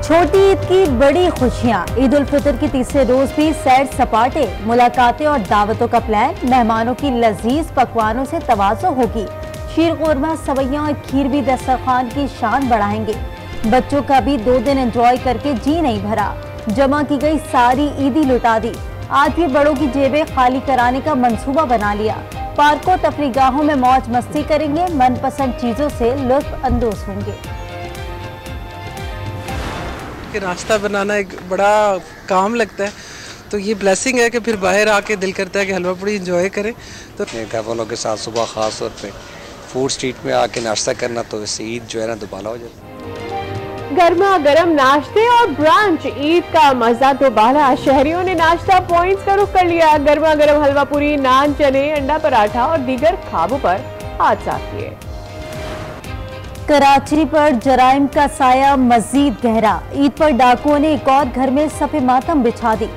छोटी ईद की बड़ी खुशियां। ईद उल फितर की तीसरे रोज भी सैर सपाटे, मुलाकातें और दावतों का प्लान। मेहमानों की लजीज पकवानों से तवाज़ो होगी। शीर खुरमा, सवैयां और खीर भी दस्तरखान की शान बढ़ाएंगे। बच्चों का भी 2 दिन एंजॉय करके जी नहीं भरा। जमा की गई सारी ईदी लुटा दी। आज भी बड़ों की जेबें खाली कराने का मंसूबा बना लिया। पार्कों, तफरीगाहों में मौज मस्ती करेंगे। मनपसंद चीजों से लुत्फ अंदोज होंगे। कि नाश्ता बनाना एक बड़ा काम लगता है, तो ये ब्लेसिंग है कि फिर बाहर आके दिल करता है कि हलवा पूड़ी एंजॉय करें। तो घर वालों के साथ सुबह ख़ास तौर पे फूड स्ट्रीट में आके नाश्ता करना, तो इससे ईद जो है ना दोबारा हो जाती है। गर्मा गर्म नाश्ते और ब्रांच, ईद का मजा दोबारा। शहरियों ने नाश्ता पॉइंट्स का रुख कर लिया। गर्मा गर्म हलवा पूरी, नान, चने, अंडा पराठा और दीगर खाबों पर हाथ साफ किए। कराची पर जराइम का साया मजीद गहरा। ईद पर डाकुओं ने एक और घर में सफ़े मातम बिछा दी।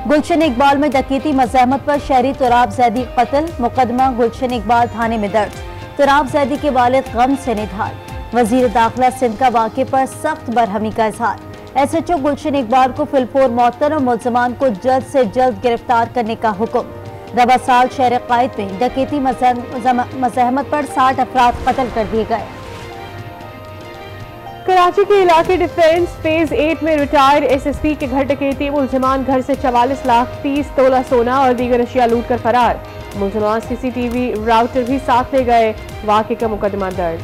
गुलशन इकबाल में डकैती, मज़ाहमत पर शहरी तुराब जैदी कत्ल। मुकदमा गुलशन इकबाल थाने में दर्ज। तुराब जैदी के वालिद गम से निढाल। वजीर दाखिला सिंध का वाक़े पर सख्त बरहमी का इजहार। SHO गुलशन इकबाल को फिलपोर मौतन और मुल्ज़मान को जल्द से जल्द गिरफ्तार करने का हुक्म। रवा साल शहर कायद में डकैती, मज़ाहमत पर 60 अफराद कत्ल कर दिए गए। कराची के इलाके डिफेंस फेज 8 में रिटायर्ड SSP के घर डकैती। मुल्ज़मान घर से 44 लाख 30 तोला सोना और दीगर अशिया लूट कर फरार। मुल्ज़मान CCTV राउटर भी साथ ले गए। वाक़े का मुकदमा दर्ज।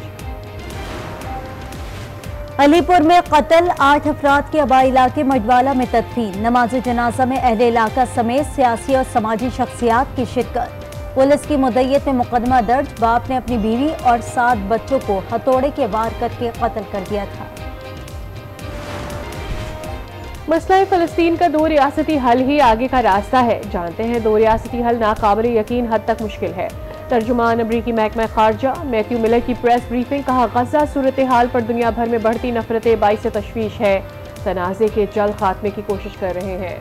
अलीपुर में कत्ल, 8 अफराद के आबाई इलाके मडवाला में तदफीन। नमाज जनाजा में अहले इलाका समेत सियासी और समाजी शख्सियात की शिरकत। पुलिस की मुद्दईयत में मुकदमा दर्ज। बाप ने अपनी बीवी और 7 बच्चों को हथौड़े के वार करके कत्ल कर दिया था। मसला फ़लस्तीन का 2 रियासती हल ही आगे का रास्ता है। जानते हैं 2 रियासती हल नाकाबिल यकीन हद तक मुश्किल है। तर्जुमान अमरीकी महकमा खारजा मैथ्यू मिलर की प्रेस ब्रीफिंग। कहा, गज़ा सूरत हाल पर दुनिया भर में बढ़ती नफरतें बाइस तशवीश है। तनाज़े के जल्द खात्मे की कोशिश कर रहे हैं।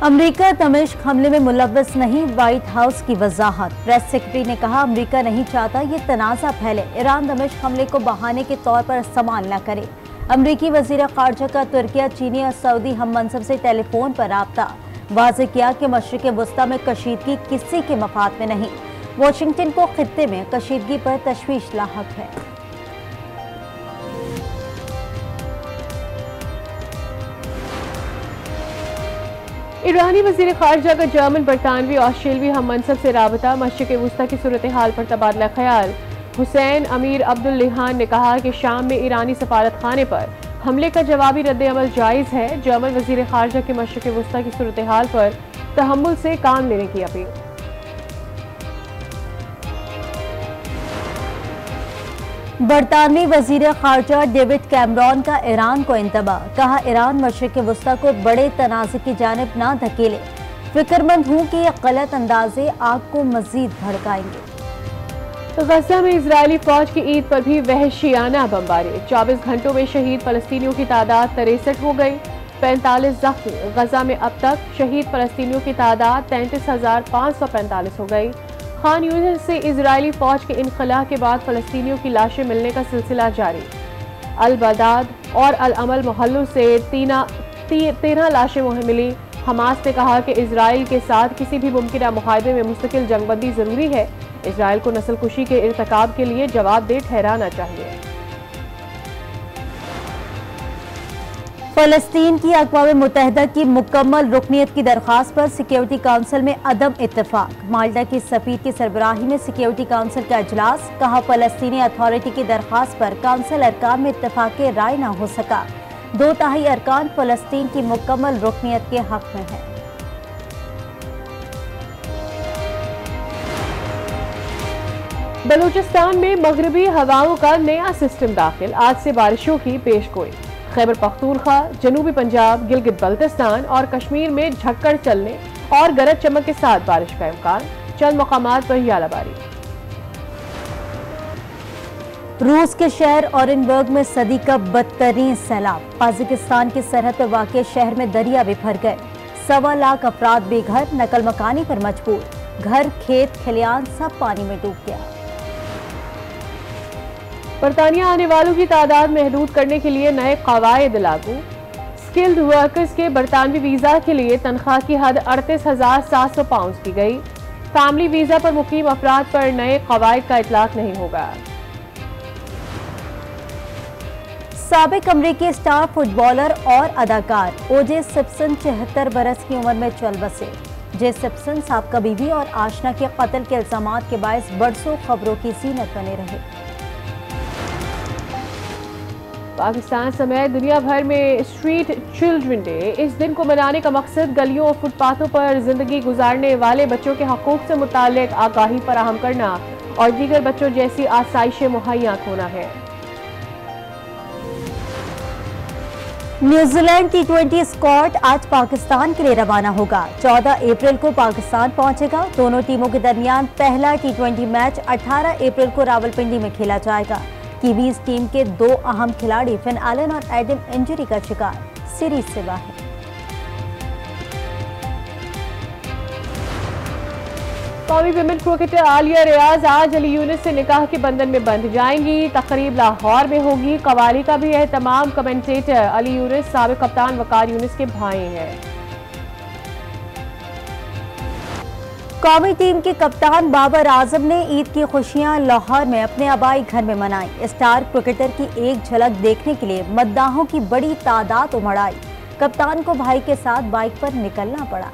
अमरीका दमिश्क हमले में मुलव्वस नहीं, व्हाइट हाउस की वजाहत। प्रेस सेक्रेटरी ने कहा, अमरीका नहीं चाहता ये तनाज़ा फैले। ईरान दमिश्क हमले को बहाने के तौर पर इस्तेमाल न करे। अमरीकी वज़ीर ख़ारजा का तुर्किया, चीनी और सऊदी हम मनसब से टेलीफोन पर राब्ता। वाज़े किया कि मशरिक़ वस्ता में कशीदगी किसी के मफाद में नहीं। वाशिंगटन को खित्ते में कशीदगी पर तशवीश लाहक है। ईरानी वज़ीर ख़ारजा का जर्मन, बरतानवी, ऑस्ट्रेलवी हम मनसब से राबता। मशरिक़ वस्ता की सूरत हाल पर तबादला ख्याल। हुसैन अमीर अब्दुल लिहान ने कहा कि शाम में ईरानी सफारत खाने पर हमले का जवाबी रद्द अमल जायज़ है। जर्मन वज़ीर ख़ारजा के मशरिक़ वस्ता की सूरत हाल पर तहम्मुल से काम लेने की अपील। बरतानवी वज़ीर ख़ारजा डेविड कैमरॉन का ईरान को इंतबाह। कहा, ईरान मशरिक़ वस्ता को बड़े तनाज़े की जानिब ना धकेले। फिक्रमंद हूँ कि ये गलत अंदाजे आग को मज़ीद भड़काएंगे। गज़ा में इजरायली फौज की ईद पर भी वहशियाना बमबारी। 24 घंटों में शहीद फ़लस्तीनियों की तादाद 63 हो गई। 45 ज़ख्मी। गज़ा में अब तक शहीद फ़लस्तीनियों की तादाद 33,545 हो गई। खान यूनिस से इजरायली फौज के इनखला के बाद फ़लस्तीनियों की लाशें मिलने का सिलसिला जारी। अल-बदाद और अल-अमल मोहल्लों से 13 लाशें मिली। हमास ने कहा कि इजराइल के साथ किसी भी मुमकिन मुहादे में मुस्तकिल जंगबंदी ज़रूरी है। इजराइल को नस्लकुशी के इर्तिकाब के लिए जवाबदेह ठहराना चाहिए। फ़लस्तीन की अक़वाम मुत्तहिदा की मुकम्मल रुकनीत की दरख्वास्त पर सिक्योरिटी काउंसिल में अदम इत्तेफाक। माल्टा की सफ़ीर की सरबराही में सिक्योरिटी काउंसिल का इजलास। कहा, फ़लस्तीनी अथॉरिटी की दरख्वास्त पर काउंसिल अरकान में इत्तेफाक राय न हो सका। 2/3 अरकान फ़लस्तीन की मुकम्मल रुकनीत के हक में है। बलूचिस्तान में मगरबी हवाओं का नया सिस्टम दाखिल। आज से बारिशों की पेशगोई। खैबर पख्तूनख्वा, जनूबी पंजाब, गिलगित बल्तिस्तान और कश्मीर में झक्कड़ चलने और गरज चमक के साथ बारिश का इम्कान। चंद मकामात पर यालाबारी। रूस के शहर ऑरेनबर्ग में सदी का बदतरीन सैलाब। ताजिकिस्तान की सरहद पर वाक़ शहर में दरिया बिफर गए। 1.25 लाख अफराद बेघर, नकल मकानी पर मजबूर। घर, खेत, खलियान सब पानी में डूब गया। बरतानिया आने वालों की तादाद महदूद करने के लिए नए कवायद लागू। स्किल्ड वर्कर्स के बरतानवी वीजा के लिए तनख्वाह की हद 38,700 पाउंड की गई। फैमिली वीजा पर मुकीम अफराद पर नए कवायद का इतलाक नहीं होगा। साबिक अमरीकी स्टार फुटबॉलर और अदाकार ओजे सिम्पसन 74 बरस की उम्र में चल बसे। जे सिम्पसन साबका बीवी और आशना के कत्ल के इल्जामात के बायस बरसों खबरों की जीनत बने रहे। पाकिस्तान समेत दुनिया भर में स्ट्रीट चिल्ड्रन डे। इस दिन को मनाने का मकसद गलियों और फुटपाथों पर जिंदगी गुजारने वाले बच्चों के हकूक से मुताल्लिक आगाही फराहम करना और दीगर बच्चों जैसी आसाइशें मुहैया होना है। न्यूजीलैंड T20 स्क्वाड आज पाकिस्तान के लिए रवाना होगा। 14 अप्रैल को पाकिस्तान पहुंचेगा। दोनों टीमों के दरमियान पहला T20 मैच 18 अप्रैल को रावलपिंडी में खेला जाएगा। कीवीज टीम के 2 अहम खिलाड़ी फिन एलन और एडम इंजरी का शिकार, सीरीज से बाहर। कौमी विमेन क्रिकेटर आलिया रियाज आज अली यूनुस से निकाह के बंधन में बंध जाएंगी। तकरीब लाहौर में होगी। कवाली का भी एहतमाम कमेंटेटर अली यूनुस साबिक कप्तान वकार यूनुस के भाई हैं। कौमी टीम के कप्तान बाबर आजम ने ईद की खुशियां लाहौर में अपने आबाई घर में मनाई। स्टार क्रिकेटर की एक झलक देखने के लिए मद्दाहों की बड़ी तादाद उमड़ आई। कप्तान को भाई के साथ बाइक पर निकलना पड़ा।